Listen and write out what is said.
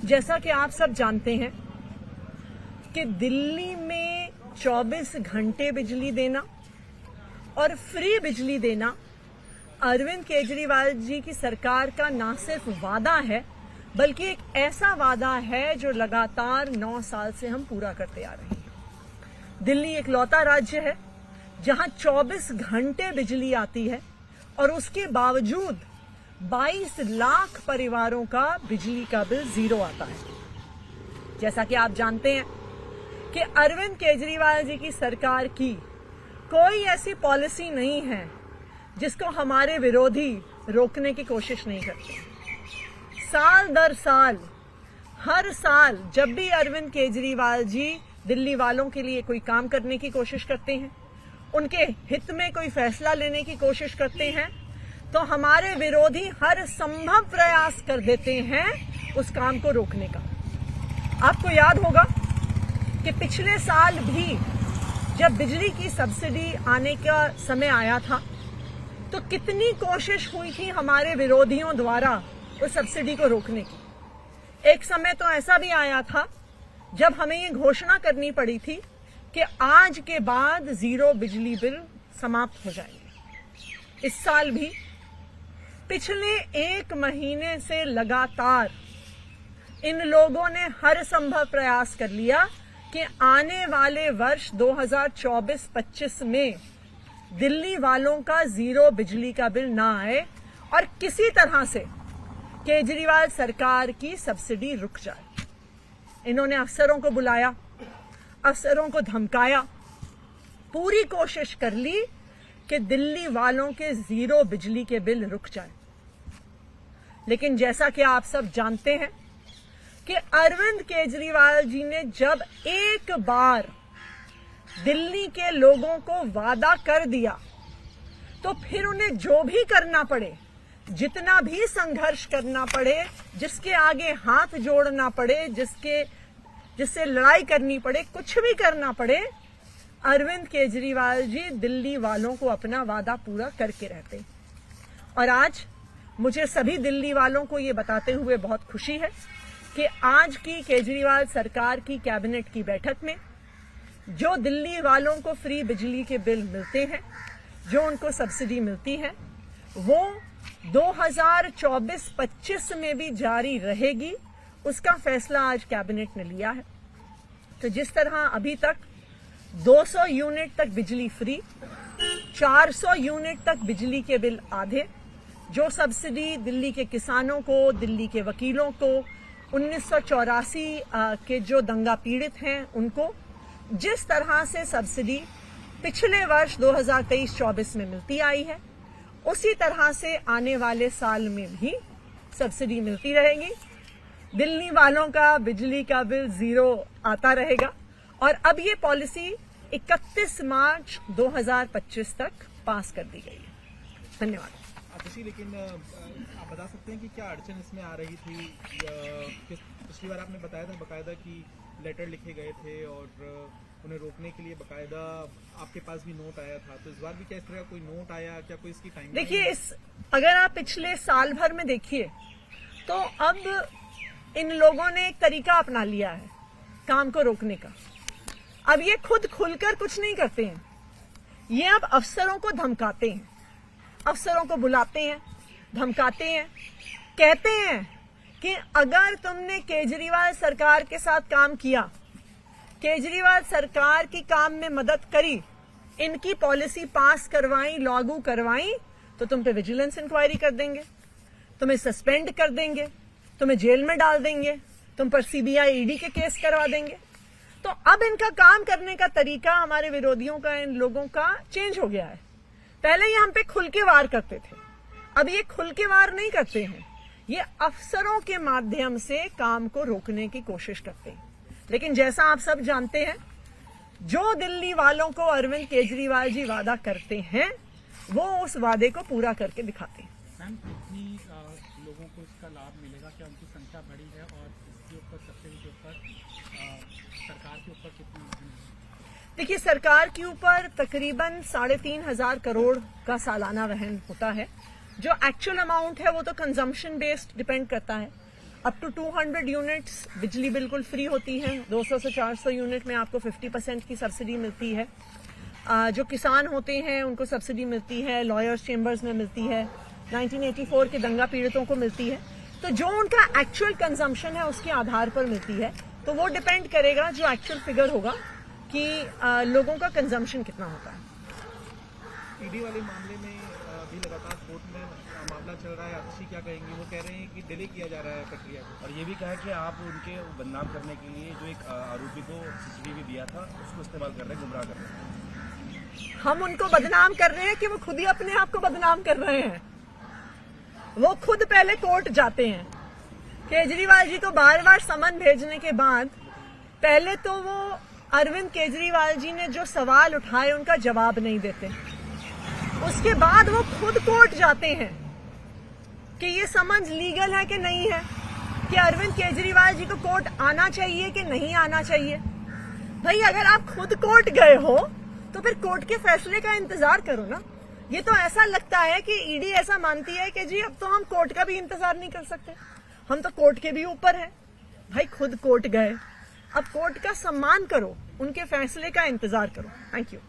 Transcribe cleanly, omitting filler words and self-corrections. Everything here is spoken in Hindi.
जैसा कि आप सब जानते हैं कि दिल्ली में 24 घंटे बिजली देना और फ्री बिजली देना अरविंद केजरीवाल जी की सरकार का ना सिर्फ वादा है बल्कि एक ऐसा वादा है जो लगातार 9 साल से हम पूरा करते आ रहे हैं। दिल्ली एक लौता राज्य है जहां 24 घंटे बिजली आती है और उसके बावजूद 22 लाख परिवारों का बिजली का बिल जीरो आता है। जैसा कि आप जानते हैं कि अरविंद केजरीवाल जी की सरकार की कोई ऐसी पॉलिसी नहीं है जिसको हमारे विरोधी रोकने की कोशिश नहीं करते। साल दर साल, हर साल जब भी अरविंद केजरीवाल जी दिल्ली वालों के लिए कोई काम करने की कोशिश करते हैं, उनके हित में कोई फैसला लेने की कोशिश करते हैं, तो हमारे विरोधी हर संभव प्रयास कर देते हैं उस काम को रोकने का। आपको याद होगा कि पिछले साल भी जब बिजली की सब्सिडी आने का समय आया था तो कितनी कोशिश हुई थी हमारे विरोधियों द्वारा उस सब्सिडी को रोकने की। एक समय तो ऐसा भी आया था जब हमें ये घोषणा करनी पड़ी थी कि आज के बाद जीरो बिजली बिल समाप्त हो जाएंगे। इस साल भी पिछले 1 महीने से लगातार इन लोगों ने हर संभव प्रयास कर लिया कि आने वाले वर्ष 2024-25 में दिल्ली वालों का जीरो बिजली का बिल ना आए और किसी तरह से केजरीवाल सरकार की सब्सिडी रुक जाए। इन्होंने अफसरों को बुलाया, अफसरों को धमकाया, पूरी कोशिश कर ली कि दिल्ली वालों के जीरो बिजली के बिल रुक जाए। लेकिन जैसा कि आप सब जानते हैं कि अरविंद केजरीवाल जी ने जब एक बार दिल्ली के लोगों को वादा कर दिया तो फिर उन्हें जो भी करना पड़े, जितना भी संघर्ष करना पड़े, जिसके आगे हाथ जोड़ना पड़े, जिससे लड़ाई करनी पड़े, कुछ भी करना पड़े, अरविंद केजरीवाल जी दिल्ली वालों को अपना वादा पूरा करके रहते। और आज मुझे सभी दिल्ली वालों को ये बताते हुए बहुत खुशी है कि आज की केजरीवाल सरकार की कैबिनेट की बैठक में जो दिल्ली वालों को फ्री बिजली के बिल मिलते हैं, जो उनको सब्सिडी मिलती है, वो 2024-25 में भी जारी रहेगी। उसका फैसला आज कैबिनेट ने लिया है। तो जिस तरह अभी तक 200 यूनिट तक बिजली फ्री, 400 यूनिट तक बिजली के बिल आधे, जो सब्सिडी दिल्ली के किसानों को, दिल्ली के वकीलों को, 1984 के जो दंगा पीड़ित हैं उनको जिस तरह से सब्सिडी पिछले वर्ष 2023-24 में मिलती आई है, उसी तरह से आने वाले साल में भी सब्सिडी मिलती रहेगी। दिल्ली वालों का बिजली का बिल जीरो आता रहेगा और अब ये पॉलिसी 31 मार्च 2025 तक पास कर दी गई है। धन्यवाद। लेकिन आप बता सकते हैं कि क्या अड़चन इसमें आ रही थी? पिछली बार आपने बताया था बकायदा कि लेटर लिखे गए थे और उन्हें रोकने के लिए बकायदा आपके पास भी नोट आया था, तो इस बार भी क्या इस तरह कोई नोट आया? क्या कोई इसकी टाइम? देखिए, अगर आप पिछले साल भर में देखिए तो अब इन लोगों ने एक तरीका अपना लिया है काम को रोकने का। अब ये खुद खुलकर कुछ नहीं करते हैं, ये अब अफसरों को धमकाते हैं, अफसरों को बुलाते हैं, धमकाते हैं, कहते हैं कि अगर तुमने केजरीवाल सरकार के साथ काम किया, केजरीवाल सरकार की काम में मदद करी, इनकी पॉलिसी पास करवाई, लागू करवाई, तो तुम पे विजिलेंस इंक्वायरी कर देंगे, तुम्हें सस्पेंड कर देंगे, तुम्हें जेल में डाल देंगे, तुम पर सीबीआई ईडी के केस करवा देंगे। तो अब इनका काम करने का तरीका हमारे विरोधियों का, इन लोगों का चेंज हो गया है। पहले ये हम पे खुल के वार करते थे, अब ये खुल के वार नहीं करते हैं, ये अफसरों के माध्यम से काम को रोकने की कोशिश करते हैं। लेकिन जैसा आप सब जानते हैं, जो दिल्ली वालों को अरविंद केजरीवाल जी वादा करते हैं वो उस वादे को पूरा करके दिखाते हैं। मैम, कितनी लोगों को इसका लाभ मिलेगा? क्या उनकी संख्या बढ़ी है? और इसके ऊपर सब्सिडी के ऊपर सरकार के ऊपर कितनी? देखिए, सरकार के ऊपर तकरीबन 3,500 करोड़ का सालाना वहन होता है। जो एक्चुअल अमाउंट है वो तो कंजम्पशन बेस्ड डिपेंड करता है। अप टू 200 यूनिट्स बिजली बिल्कुल फ्री होती है। 200 से 400 यूनिट में आपको 50% की सब्सिडी मिलती है। जो किसान होते हैं उनको सब्सिडी मिलती है, लॉयर्स चेंबर्स में मिलती है, 1984 के दंगा पीड़ितों को मिलती है। तो जो उनका एक्चुअल कंजम्पशन है उसके आधार पर मिलती है। तो वो डिपेंड करेगा जो एक्चुअल फिगर होगा कि लोगों का कंजम्पशन कितना होता है। ईडी वाले मामले में भी लगातार कोर्ट में मामला चल रहा है। आतिशी क्या कहेंगी? वो कह रहे हैं कि डिले किया जा रहा है प्रक्रिया को, और ये भी कहा है कि आप उनके बदनाम करने के लिए जो एक आरोपी को सीसीटीवी दिया था उसको इस्तेमाल कर रहे हैं, गुमराह कर रहे हैं। हम उनको बदनाम कर रहे हैं कि वो खुद ही अपने आप को बदनाम कर रहे हैं। वो खुद पहले कोर्ट जाते हैं। केजरीवाल जी को बार बार समन भेजने के बाद पहले तो वो अरविंद केजरीवाल जी ने जो सवाल उठाए उनका जवाब नहीं देते। उसके बाद वो खुद कोर्ट जाते हैं कि ये समन्स लीगल है कि नहीं है, कि अरविंद केजरीवाल जी को कोर्ट आना चाहिए कि नहीं आना चाहिए। भाई अगर आप खुद कोर्ट गए हो तो फिर कोर्ट के फैसले का इंतजार करो ना। ये तो ऐसा लगता है कि ईडी ऐसा मानती है कि जी अब तो हम कोर्ट का भी इंतजार नहीं कर सकते, हम तो कोर्ट के भी ऊपर हैं। भाई खुद कोर्ट गए, अब कोर्ट का सम्मान करो, उनके फैसले का इंतजार करो। Thank you.